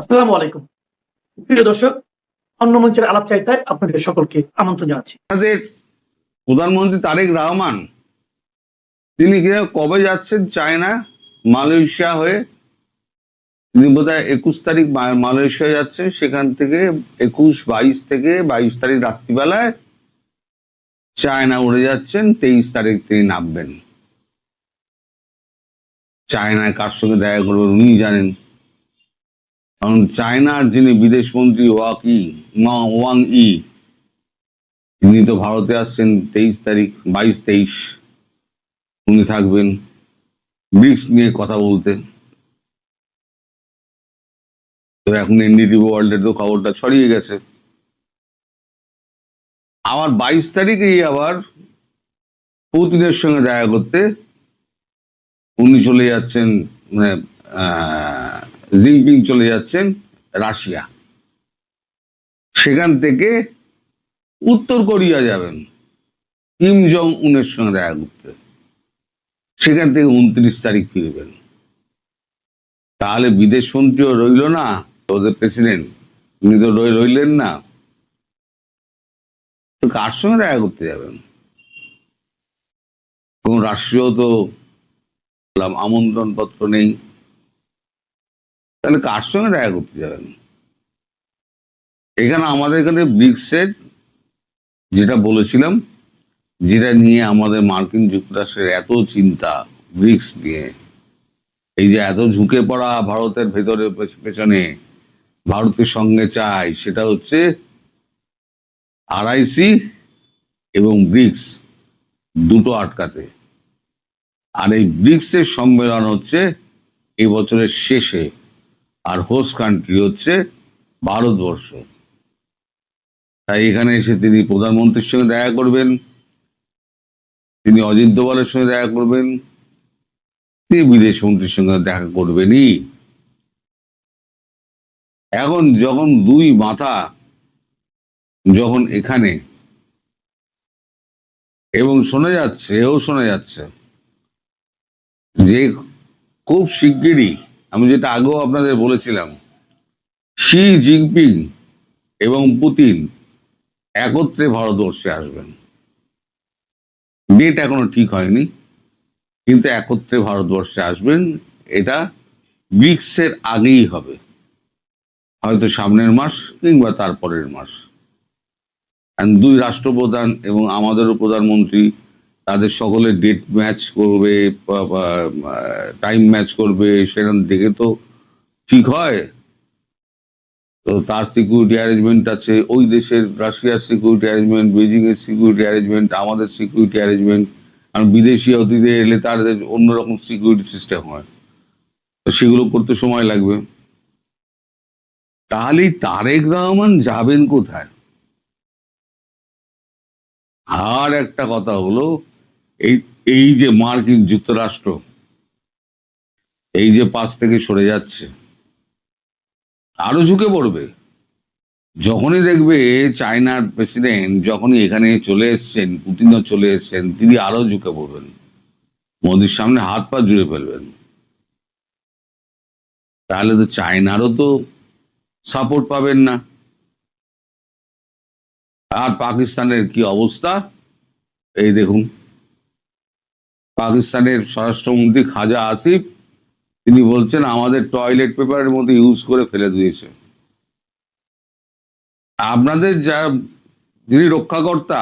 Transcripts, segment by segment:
আসসালামু আলাইকুম। প্রিয় দর্শক, অন্য মঞ্চের আলাপচারিতায় আপনাদের সকলকে আমন্ত্রণ জানাচ্ছি। আমাদের প্রধানমন্ত্রী তারেক রহমান তিনি কবে যাচ্ছেন চায়না, মালয়েশিয়া হয়ে? তিনি বোধহয় 21 তারিখ মালয়েশিয়া যাচ্ছেন। সেখান থেকে 21, 22 থেকে 22 তারিখ রাত্রিবেলায় চায়না উড়ে যাচ্ছেন। 23 তারিখ তিনি নামবেন। চায়নায় কার সঙ্গে দেখা করবেন উনি জানেন, কারণ চায়নার যিনি বিদেশ মন্ত্রী ওয়াং ই তিনি তো ভারতে আসছেন 23 তারিখ, 22, 23 উনি থাকবেন ব্রিক্স নিয়ে কথা বলতে। তো এখন এনডিটিভি ওয়ার্ল্ডের তো খবরটা ছড়িয়ে গেছে। আবার 22 তারিখেই আবার পুতিনের সঙ্গে দেখা করতে উনি চলে যাচ্ছেন, মানে জিনপিং চলে যাচ্ছেন রাশিয়া। সেখান থেকে উত্তর কোরিয়া যাবেন কিম জং উনের সঙ্গে দেখা করতে। সেখান থেকে 29 তারিখ ফিরবেন। তাহলে বিদেশ মন্ত্রীও রইল না, ওদের প্রেসিডেন্ট উনি তো রইলেন না। তো কার সঙ্গে দেখা করতে যাবেন? কোন রাষ্ট্রীয় তো আমন্ত্রণ পত্র নেই, তাহলে কার সঙ্গে দেখা করতে যাবেন? এখানে আমাদের এখানে ব্রিক্সের যেটা বলেছিলাম, যেটা নিয়ে আমাদের মার্কিন যুক্তরাষ্ট্রের এত চিন্তা, ব্রিক্স নিয়ে এই যে এত ঝুঁকে পড়া ভারতের ভেতরে পেছনে ভারতের সঙ্গে চাই, সেটা হচ্ছে আরআইসি এবং ব্রিক্স দুটো আটকাতে। আর এই ব্রিক্সের সম্মেলন হচ্ছে এই বছরের শেষে, আর হোস্ট কান্ট্রি হচ্ছে ভারতবর্ষ। তাই এখানে এসে তিনি প্রধানমন্ত্রীর সঙ্গে দেখা করবেন, তিনি অজিত দোভালের সঙ্গে দেখা করবেন, তিনি বিদেশ মন্ত্রীর সঙ্গে দেখা করবেনই। এখন যখন দুই মাথা যখন এখানে, এবং শোনা যাচ্ছে যে খুব শিগগিরই, আমি যেটা আগেও আপনাদের বলেছিলাম, শি জিনপিং এবং পুতিন একত্রে ভারতবর্ষে আসবেন। ডেট এখনো ঠিক হয়নি, কিন্তু একত্রে ভারতবর্ষে আসবেন। এটা ব্রিক্সের আগেই হবে, হয়তো সামনের মাস কিংবা তারপরের মাস। দুই রাষ্ট্রপ্রধান এবং আমাদেরও প্রধানমন্ত্রী, তাদের সকলের ডেট ম্যাচ করবে, টাইম ম্যাচ করবে, সেরকম দেখে তো ঠিক হয়। তো তার সিকিউরিটি অ্যারেঞ্জমেন্ট আছে, ওই দেশের রাশিয়ার সিকিউরিটি অ্যারেঞ্জমেন্ট, বেজিং এর সিকিউরিটি অ্যারেঞ্জমেন্ট, আমাদের সিকিউরিটি অ্যারেঞ্জমেন্ট। কারণ বিদেশি অতিথি এলে তাদের অন্যরকম সিকিউরিটি সিস্টেম হয়, তো সেগুলো করতে সময় লাগবে। তাহলে তারেক রহমান যাবেন কোথায়? আর একটা কথা হলো, এই এই যে মার্কিন যুক্তরাষ্ট্র এই যে পাশ থেকে সরে যাচ্ছে, আরো ঝুঁকে পড়বে। যখনই দেখবে চায়নার প্রেসিডেন্ট যখনই এখানে চলে এসছেন, পুতিনও চলে এসছেন, তিনি আরো ঝুঁকে পড়বেন, মোদির সামনে হাত পা জুড়ে ফেলবেন। তাহলে তো চায়নারও তো সাপোর্ট পাবেন না। আর পাকিস্তানের কি অবস্থা এই দেখুন। পাকিস্তানের স্বরাষ্ট্রমন্ত্রী খাজা আসিফ তিনি বলছেন আমাদের টয়লেট পেপারের মধ্যে ইউজ করে ফেলে দিয়েছে। আপনাদের যিনি রক্ষাকর্তা,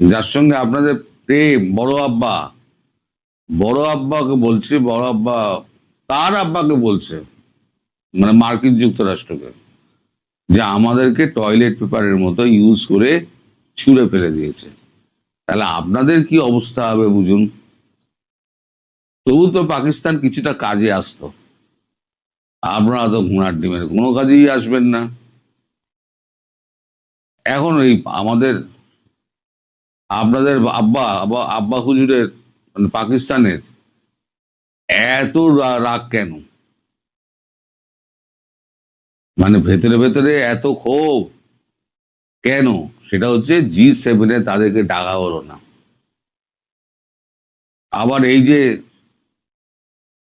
যার সঙ্গে আপনাদের প্রেম, বড় আব্বাকে বলছে, বড় আব্বা তার আব্বাকে বলছে, মানে মার্কিন যুক্তরাষ্ট্রকে, যে আমাদেরকে টয়লেট পেপারের মতো ইউজ করে ছুঁড়ে ফেলে দিয়েছে। তাহলে আপনাদের কি অবস্থা হবে বুঝুন। তবু তো পাকিস্তান কিছুটা কাজে আসতো, আপনারা তো ঘোড়ার ডিমের কোনো কাজেই আসবেন না। এখন এই আপনাদের আব্বা হুজুরের, মানে পাকিস্তানের এত রাগ কেন? মানে ভেতরে ভেতরে এত ক্ষোভ কেন? সেটা হচ্ছে G7 তাদেরকে ডাকা হলো না। আবার এই যে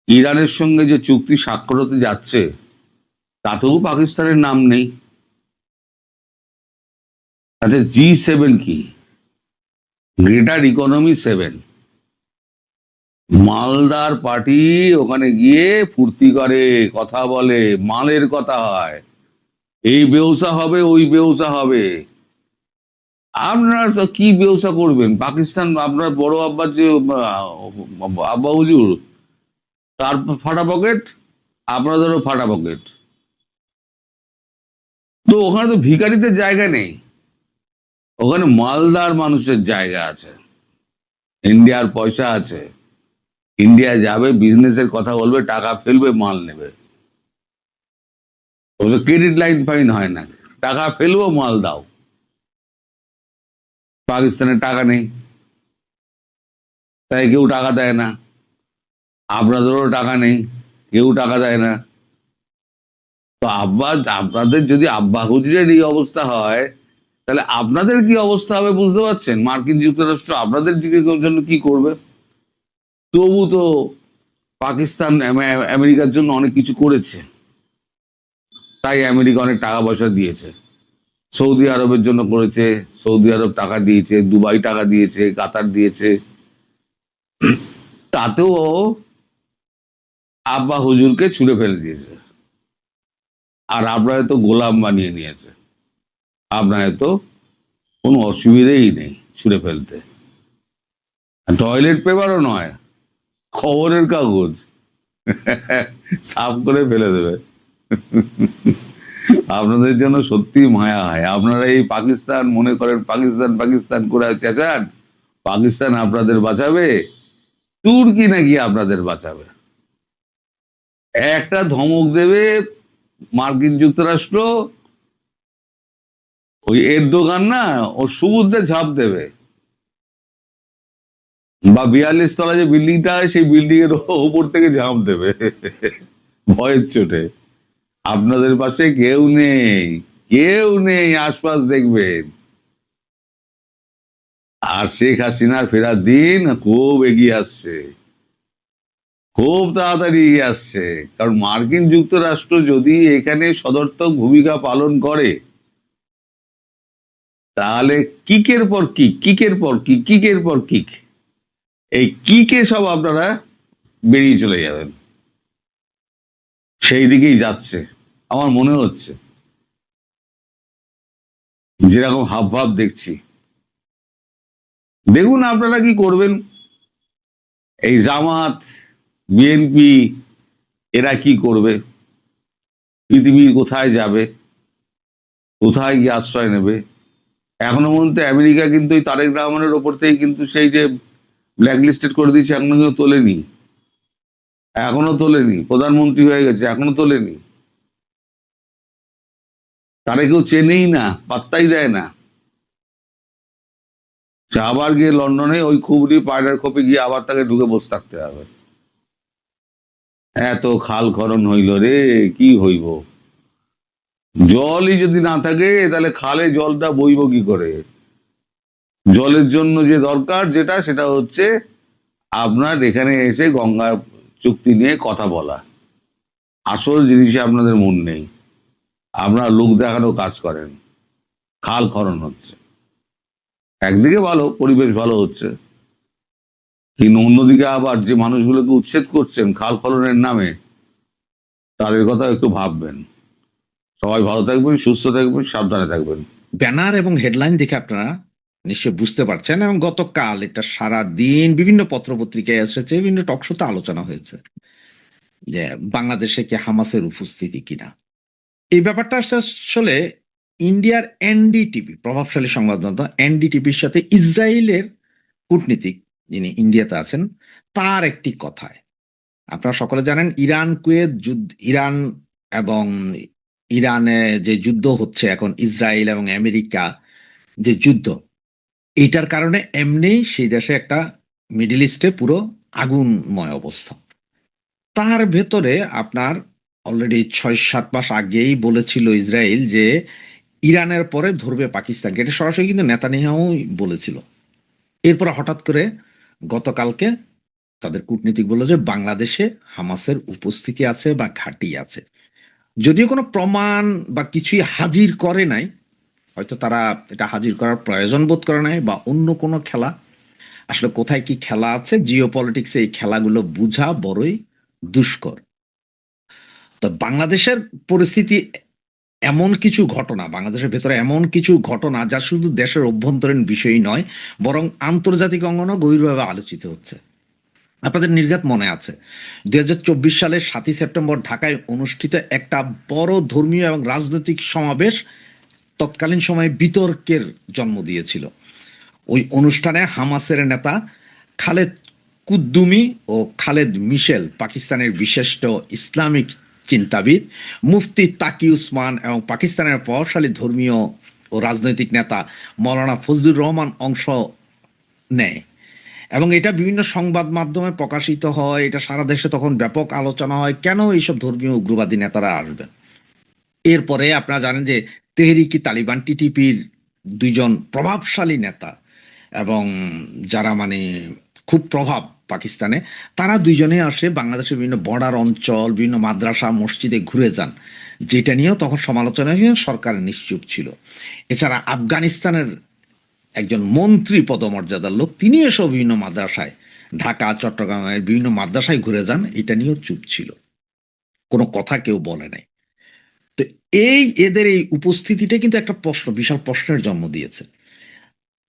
ইরানের সঙ্গে যে চুক্তি স্বাক্ষর হতে যাচ্ছে তাতেও পাকিস্তানের নাম নেই। আচ্ছা, G7 কি? Greater economy 7। মালদার পার্টি ওখানে গিয়ে ফুর্তি করে, কথা বলে, মালের কথা হয়, এই ব্যবসা হবে, ওই ব্যবসা হবে। আপনারা তো কি ব্যবসা করবেন? পাকিস্তান, আপনার বড় আব্বার যে আব্বা হুজুর, তার ফাটা পকেট, আপনাদেরও ফাটা পকেট। তো ওখানে তো ভিখারিদের জায়গা নেই, ওখানে মালদার মানুষের জায়গা আছে, ইন্ডিয়ার পয়সা আছে। ইন্ডিয়া যাবে, বিজনেসের কথা বলবে, টাকা ফেলবে, মাল নেবে। অবশ্য ক্রেডিট লাইন ফাইন হয় না, টাকা ফেলবো, মাল দাও। পাকিস্তানের টাকা নেই, তাই কেউ টাকা দেয় না। আপনাদেরও টাকা নেই, কেউ টাকা দেয় না। তো আপনাদের যদি আব্বা হুজুরের এই অবস্থা হয়, তাহলে আপনাদের কি অবস্থা হবে বুঝতে পারছেন? মার্কিন যুক্তরাষ্ট্র আপনাদের জন্য কি করবে? তবু তো পাকিস্তান আমেরিকার জন্য অনেক কিছু করেছে, তাই আমেরিকা অনেক টাকা পয়সা দিয়েছে। সৌদি আরবের জন্য করেছে, সৌদি আরব টাকা দিয়েছে, দুবাই টাকা দিয়েছে, কাতার দিয়েছে। তাতেও আব্বা হুজুরকে ছুঁড়ে ফেলে দিয়েছে, আর আপনারা তো গোলাম বানিয়ে নিয়েছে। আপনার তো কোনো অসুবিধেই নেই ছুঁড়ে ফেলতে। টয়লেট পেপারও নয়, খবরের কাগজ সাফ করে ফেলে দেবে। আপনাদের জন্য সত্যি মায়া হয়। আপনারা এই পাকিস্তান মনে করেন, পাকিস্তান পাকিস্তান করে চেঁচান, পাকিস্তান আপনাদের বাঁচাবে, তুর্কি নাকি আপনাদের বাঁচাবে। একটা ধমক দেবে মার্কিন যুক্তরাষ্ট্র, ওই এরদোগান না, ও সমুদ্রে ঝাঁপ দেবে, বা 42 তলা যে বিল্ডিংটা হয় সেই বিল্ডিং এর ওপর থেকে ঝাঁপ দেবে ভয়ের চোটে। আপনাদের পাশে কেউ নেই, কেউ নেই, আশপাশ দেখবেন। আর শেখ হাসিনার ফেরার দিন খুব এগিয়ে আসছে, খুব তাড়াতাড়ি এগিয়ে আসছে। কারণ মার্কিন যুক্তরাষ্ট্র যদি এখানে সদর্থক ভূমিকা পালন করে, তাহলে কিকের পর কিক, কিকের পর কিক, কিকের পর কিক, এই কিকে সব আপনারা বেরিয়ে চলে যাবেন। সেই দিকেই যাচ্ছে আমার মনে হচ্ছে, যেরকম হাব ভাব দেখছি। দেখুন আপনারা কি করবেন। এই জামাত, বিএনপি, এরা কি করবে, পৃথিবীর কোথায় যাবে, কোথায় গিয়ে আশ্রয় নেবে। এখনো পর্যন্ত আমেরিকা কিন্তু তারেক রহমানের ওপর থেকে কিন্তু সেই যে ব্ল্যাকলিস্টেড করে দিয়েছে, এখনো কিন্তু তোলেনি, এখনো তোলেনি। প্রধানমন্ত্রী হয়ে গেছে, এখনো তোলেনি। তারা কেউ চেনেই না, পাত্তাই দেয় না। আবার গিয়ে লন্ডনে ওই খুবরি পায়রার খোপে গিয়ে আবার তাকে ঢুকে বসে থাকতে হবে। এত খাল খনন হইল রে, কি হইব? জলই যদি না থাকে তাহলে খালে জলটা বইব কি করে? জলের জন্য যে দরকার যেটা, সেটা হচ্ছে আপনার এখানে এসে গঙ্গা চুক্তি নিয়ে কথা বলা। আসল জিনিসে আপনাদের মন নেই, আপনারা লোক দেখানো কাজ করেন। খাল খনন হচ্ছে, একদিকে ভালো, পরিবেশ ভালো হচ্ছে, কিন্তু অন্যদিকে আবার যে মানুষগুলোকে উচ্ছেদ করছেন খাল খননের নামে, তাদের কথা একটু ভাববেন। সবাই ভালো থাকবেন, সুস্থ থাকবেন, সাবধানে থাকবেন। ব্যানার এবং হেডলাইন দেখে আপনারা নিশ্চয়ই বুঝতে পারছেন, এবং গতকাল এটা সারা দিন বিভিন্ন পত্রপত্রিকায় এসেছে, বিভিন্ন টকশোতে আলোচনা হয়েছে যে বাংলাদেশে কি হামাসের উপস্থিতি কিনা। এই ব্যাপারটা আসলে ইন্ডিয়ার এনডিটিভি, প্রভাবশালী সংবাদ মাধ্যম এনডিটিভির সাথে ইসরায়েলের কূটনীতিক যিনি ইন্ডিয়াতে আছেন, তার একটি কথায়, আপনারা সকলে জানেন ইরান কুয়েত যুদ্ধ, ইরান এবং ইরানে যে যুদ্ধ হচ্ছে এখন, ইসরায়েল এবং আমেরিকা যে যুদ্ধ, এইটার কারণে এমনি সেই দেশে একটা মিডল ইস্টে পুরো আগুনময় অবস্থা। তার ভেতরে আপনার অলরেডি 6-7 মাস আগেই বলেছিল ইসরায়েল যে ইরানের পরে ধরবে পাকিস্তানকে, এটা সরাসরি কিন্তু নেতানিয়াহু বলেছিল। এরপর হঠাৎ করে গতকালকে তাদের কূটনীতিক বলল যে বাংলাদেশে হামাসের উপস্থিতি আছে বা ঘাঁটি আছে, যদিও কোনো প্রমাণ বা কিছুই হাজির করে নাই, হয়তো তারা এটা হাজির করার প্রয়োজন বোধ করে নাই বা অন্য কোনো খেলা, আসলে কোথায় কি খেলা আছে জিও পলিটিক্সে এই খেলাগুলো বোঝা বড়ই দুষ্কর। তো বাংলাদেশের পরিস্থিতি এমন কিছু ঘটনা, বাংলাদেশের ভেতরে এমন কিছু ঘটনা যা শুধু দেশের অভ্যন্তরীণ বিষয় নয়, বরং আন্তর্জাতিক অঙ্গনও গভীরভাবে আলোচিত হচ্ছে। আপনাদের নির্ঘাত মনে আছে 2024 সালের 7ই সেপ্টেম্বর ঢাকায় অনুষ্ঠিত একটা বড় ধর্মীয় এবং রাজনৈতিক সমাবেশ তৎকালীন সময়ে বিতর্কের জন্ম দিয়েছিল। ওই অনুষ্ঠানে হামাসের নেতা খালেদ কুদ্দুমি ও খালেদ মিশেল, পাকিস্তানের বিশিষ্ট ইসলামিক চিন্তাবিদ মুফতি তাকি উসমান এবং পাকিস্তানের প্রভাবশালী ধর্মীয় ও রাজনৈতিক নেতা মৌলানা ফজলুর রহমান অংশ নেয় এবং এটা বিভিন্ন সংবাদ মাধ্যমে প্রকাশিত হয়। এটা সারা দেশে তখন ব্যাপক আলোচনা হয়, কেন এইসব ধর্মীয় উগ্রবাদী নেতারা আসবেন। এরপরে আপনারা জানেন যে তেহরিকি তালিবান টিটিপির দুইজন প্রভাবশালী নেতা এবং যারা মানে খুব প্রভাব পাকিস্তানে, তারা দুইজনে আসে বাংলাদেশের বিভিন্ন বর্ডার অঞ্চল, বিভিন্ন মাদ্রাসা মসজিদে ঘুরে যান, যেটা নিয়েও তখন সমালোচনা সরকার নিশ্চুপ ছিল। এছাড়া আফগানিস্তানের একজন মন্ত্রী পদমর্যাদার লোক, তিনি এসব বিভিন্ন মাদ্রাসায়, ঢাকা চট্টগ্রামের বিভিন্ন মাদ্রাসায় ঘুরে যান, এটা নিয়েও চুপ ছিল, কোনো কথা কেউ বলে নাই। তো এদের এই উপস্থিতিটা কিন্তু একটা প্রশ্ন, বিশাল প্রশ্নের জন্ম দিয়েছে।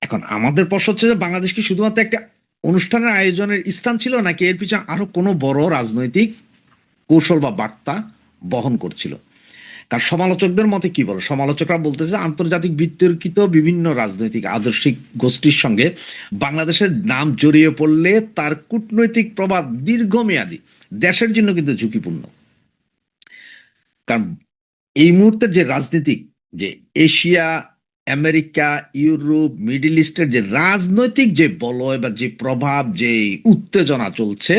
এখন আমাদের প্রশ্ন হচ্ছে যে বাংলাদেশ কি শুধুমাত্র একটা অনুষ্ঠানের আয়োজনের স্থান ছিল, নাকি এর পিছনে আরো কোনো বড় রাজনৈতিক কৌশল বা বার্তা বহন করছিল? কারণ সমালোচকদের মতে কি বলে, সমালোচকরা বলতেছে আন্তর্জাতিক বিতর্কিত বিভিন্ন রাজনৈতিক আদর্শিক গোষ্ঠীর সঙ্গে বাংলাদেশের নাম জড়িয়ে পড়লে তার কূটনৈতিক প্রভাব দীর্ঘমেয়াদী, দেশের জন্য কিন্তু ঝুঁকিপূর্ণ। কারণ এই মুহূর্তের যে রাজনীতিক, যে এশিয়া, আমেরিকা, ইউরোপ, মিডল ইস্টের যে রাজনৈতিক যে বলয় বা যে প্রভাব, যে উত্তেজনা চলছে,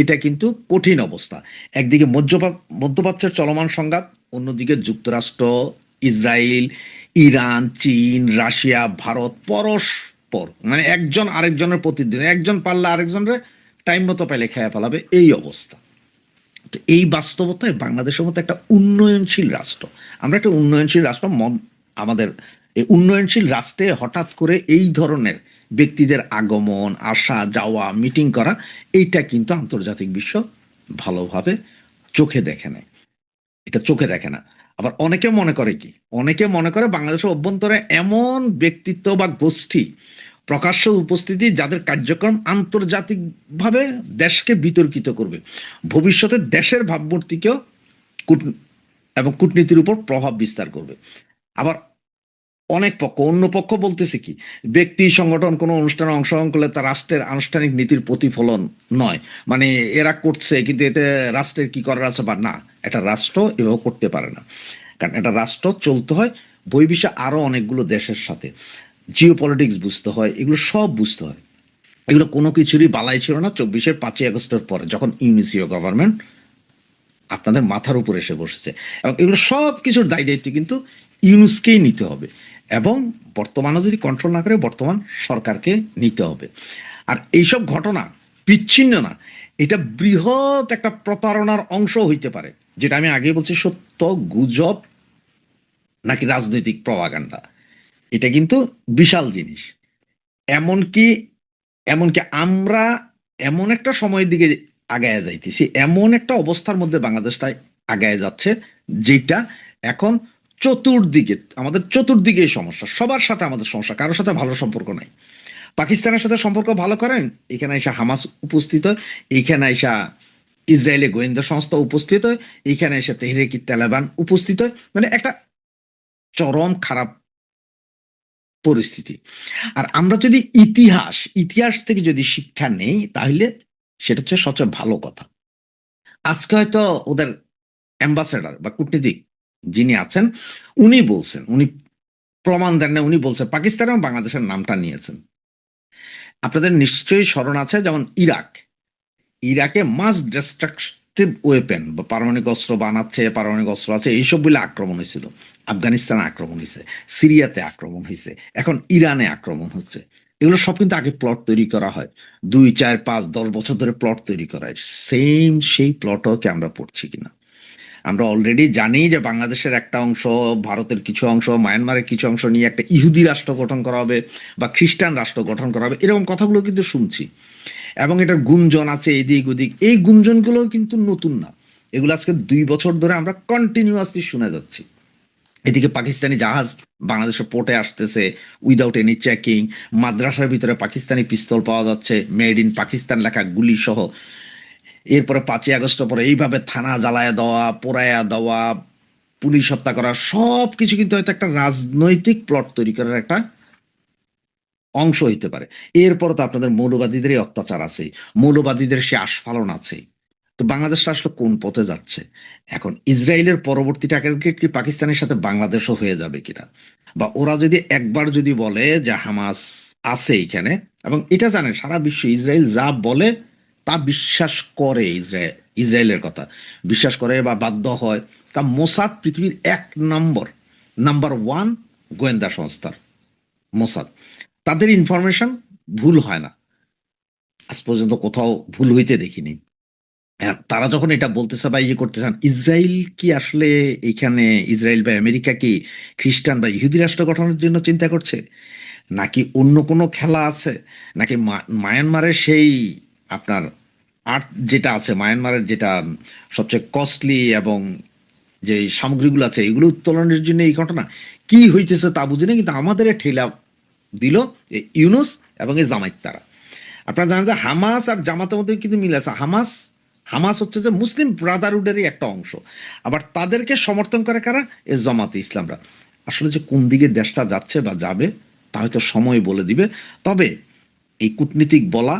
এটা কিন্তু কঠিন অবস্থা। একদিকে মধ্যপ্রাচ্যের চলমান সংঘাত, অন্যদিকে যুক্তরাষ্ট্র, ইসরায়েল, ইরান, চীন, রাশিয়া, ভারত পরস্পর মানে একজন আরেকজনের প্রতিদ্বন্দ্বী, একজন পারলে আরেকজনের টাইম মতো পেলে খেয়ে ফেলাবে, এই অবস্থা। তো এই বাস্তবতায় বাংলাদেশের মতো একটা উন্নয়নশীল রাষ্ট্র, আমরা একটা উন্নয়নশীল রাষ্ট্র, আমাদের এই উন্নয়নশীল রাষ্ট্রে হঠাৎ করে এই ধরনের ব্যক্তিদের আগমন, আসা যাওয়া, মিটিং করা, এইটা কিন্তু আন্তর্জাতিক বিশ্ব ভালোভাবে চোখে দেখে না, এটা চোখে দেখে না। আবার অনেকে মনে করে বাংলাদেশের অভ্যন্তরে এমন ব্যক্তিত্ব বা গোষ্ঠী প্রকাশ্য উপস্থিতি, যাদের কার্যক্রম আন্তর্জাতিকভাবে দেশকে বিতর্কিত করবে, ভবিষ্যতে দেশের ভাবমূর্তিকেও এবং কূটনীতির উপর প্রভাব বিস্তার করবে। আবার অনেক পক্ষ, অন্য পক্ষ বলতেছে কি, ব্যক্তি সংগঠন কোনো অনুষ্ঠানে অংশগ্রহণ করলে তা রাষ্ট্রের আনুষ্ঠানিক নীতির প্রতিফলন নয়, মানে এরা করছে কিন্তু এতে রাষ্ট্রের কি করার আছে বা না, এটা রাষ্ট্র এভাবে করতে পারে না। কারণ এটা রাষ্ট্র চলতে হয় বহির্বিশ্বে আরো অনেকগুলো দেশের সাথে, জিও পলিটিক্স বুঝতে হয়, এগুলো সব বুঝতে হয়। এগুলো কোনো কিছুরই বালাই ছিল না 5ই আগস্টের পরে, যখন ইউনিসিও গভর্নমেন্ট আপনাদের মাথার উপর এসে বসেছে, এবং এগুলো সব কিছুর দায় দায়িত্ব কিন্তু ইউনুসকেই নিতে হবে, এবং বর্তমানও যদি কন্ট্রোল না করে বর্তমান সরকারকে নিতে হবে। আর এইসব ঘটনা বিচ্ছিন্ন না, এটা বৃহৎ একটা প্রতারণার অংশ হইতে পারে, যেটা আমি আগে বলছি, সত্য, গুজব নাকি রাজনৈতিক প্রপাগান্ডা, এটা কিন্তু বিশাল জিনিস। এমনকি আমরা এমন একটা সময়ের দিকে আগায় যাইতেছি, এমন একটা অবস্থার মধ্যে বাংলাদেশটা আগায় যাচ্ছে, যেটা এখন আমাদের চতুর্দিকে সমস্যা, সবার সাথে আমাদের সমস্যা, কারোর সাথে ভালো সম্পর্ক নাই। পাকিস্তানের সাথে সম্পর্ক ভালো করেন, এখানে এসে হামাস উপস্থিত হয়, এইখানে এসে ইসরায়েলি গোয়েন্দা সংস্থা উপস্থিত হয়, এইখানে এসে তেহরিকি তালেবান উপস্থিত হয়, মানে একটা চরম খারাপ পরিস্থিতি। আর আমরা যদি ইতিহাস থেকে যদি শিক্ষা নেই, তাহলে সেটা হচ্ছে সবচেয়ে ভালো কথা। আজকে হয়তো ওদের অ্যাম্বাসেডার বা কূটনীতিক যিনি আছেন, উনি প্রমাণ দেন না, উনি বলছেন পাকিস্তান এবং বাংলাদেশের নামটা নিয়েছেন। আপনাদের নিশ্চয়ই স্মরণ আছে, যেমন ইরাকে মাস ডিস্ট্রাকটিভ ওয়েপেন বা পারমাণবিক অস্ত্র বানাচ্ছে, পারমাণবিক অস্ত্র আছে, এইসব বলে আক্রমণ হয়েছিল। আফগানিস্তানে আক্রমণ হয়েছে, সিরিয়াতে আক্রমণ হয়েছে, এখন ইরানে আক্রমণ হচ্ছে। এগুলো সব কিন্তু আগে প্লট তৈরি করা হয়, 2, 4, 5, 10 বছর ধরে প্লট তৈরি করা হয়। সেম সেই প্লটকে আমরা পড়ছি কিনা। আমরা অলরেডি জানি যে বাংলাদেশের একটা অংশ, ভারতের কিছু অংশ, মায়ানমারের কিছু অংশ নিয়ে একটা ইহুদি রাষ্ট্র গঠন করা হবে বা খ্রিস্টান রাষ্ট্র গঠন করা হবে, এরকম কথাগুলো কিন্তু শুনছি। এবং এটার গুঞ্জন আছে এদিক ওদিক, এই গুঞ্জনগুলো কিন্তু নতুন না, এগুলো আজকে 2 বছর ধরে আমরা কন্টিনিউয়াসলি শুনে যাচ্ছি। এদিকে পাকিস্তানি জাহাজ বাংলাদেশের পোর্টে আসতেছে উইদাউট এনি চেকিং, মাদ্রাসার ভিতরে পাকিস্তানি পিস্তল পাওয়া যাচ্ছে, মেড ইন পাকিস্তান লেখা গুলি সহ। এরপরে 5ই আগস্টের পরে এইভাবে থানা জ্বালায়া দেওয়া, পোড়ায়া দেওয়া, পুলিশ হত্যা করা, সব কিছু কিন্তু হয়তো একটা রাজনৈতিক প্লট তৈরি করার একটা অংশ হইতে পারে। এরপরে তো আপনাদের মৌলবাদীদেরই অত্যাচার আছে, মৌলবাদীদের সে আস্ফালন আছে। তো বাংলাদেশটা আসলে কোন পথে যাচ্ছে? এখন ইসরায়েলের পরবর্তী টার্গেট কি পাকিস্তানের সাথে বাংলাদেশও হয়ে যাবে কিনা, বা ওরা যদি একবার যদি বলে যে হামাস আছে এখানে, এবং এটা জানেন সারা বিশ্ব ইসরায়েল যা বলে তা বিশ্বাস করে, ইসরায়েলের কথা বিশ্বাস করে বা বাধ্য হয়। কারণ মোসাদ পৃথিবীর 1 নম্বর গোয়েন্দা সংস্থার মোসাদ, তাদের ইনফরমেশন ভুল হয় না, আজ পর্যন্ত কোথাও ভুল হইতে দেখিনি। হ্যাঁ, তারা যখন এটা বলতেছে বা ইয়ে করতেছেন, ইসরায়েল কি আসলে এখানে, ইসরায়েল বা আমেরিকা কি খ্রিস্টান বা ইহুদি রাষ্ট্র গঠনের জন্য চিন্তা করছে, নাকি অন্য কোনো খেলা আছে, নাকি মায়ানমারের সেই আপনার আর্ট যেটা আছে, মায়ানমারের যেটা সবচেয়ে কস্টলি এবং যে সামগ্রীগুলো আছে এগুলো উত্তোলনের জন্য এই ঘটনা কি হইতেছে তা বুঝি না, কিন্তু আমাদের ঠেলা দিল এই ইউনুস এবং এই জামায়াত। তারা, আপনারা জানেন যে হামাস আর জামাতের মধ্যে কিন্তু মিল আছে। হামাস হচ্ছে যে মুসলিম ব্রাদারহুডেরই একটা অংশ, আবার তাদেরকে সমর্থন করে কারা? এ জামাতে ইসলামরা। আসলে যে কোন দিকে দেশটা যাচ্ছে বা যাবে তা হয়তো সময় বলে দিবে। তবে এই কূটনীতিক বলা,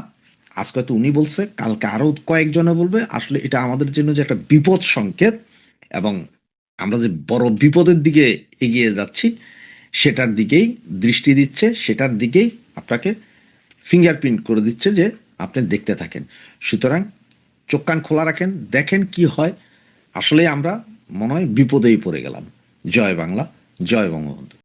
আজকে হয়তো উনি বলছে, কালকে আরো কয়েকজনে বলবে, আসলে এটা আমাদের জন্য যে একটা বিপদ সংকেত এবং আমরা যে বড় বিপদের দিকে এগিয়ে যাচ্ছি সেটার দিকেই দৃষ্টি দিচ্ছে, সেটার দিকেই আপনাকে ফিঙ্গারপ্রিন্ট করে দিচ্ছে যে আপনি দেখতে থাকেন। সুতরাং চোখ কান খোলা রাখেন, দেখেন কি হয়। আসলে আমরা মনে হয় বিপদেই পড়ে গেলাম। জয় বাংলা, জয় বঙ্গবন্ধু।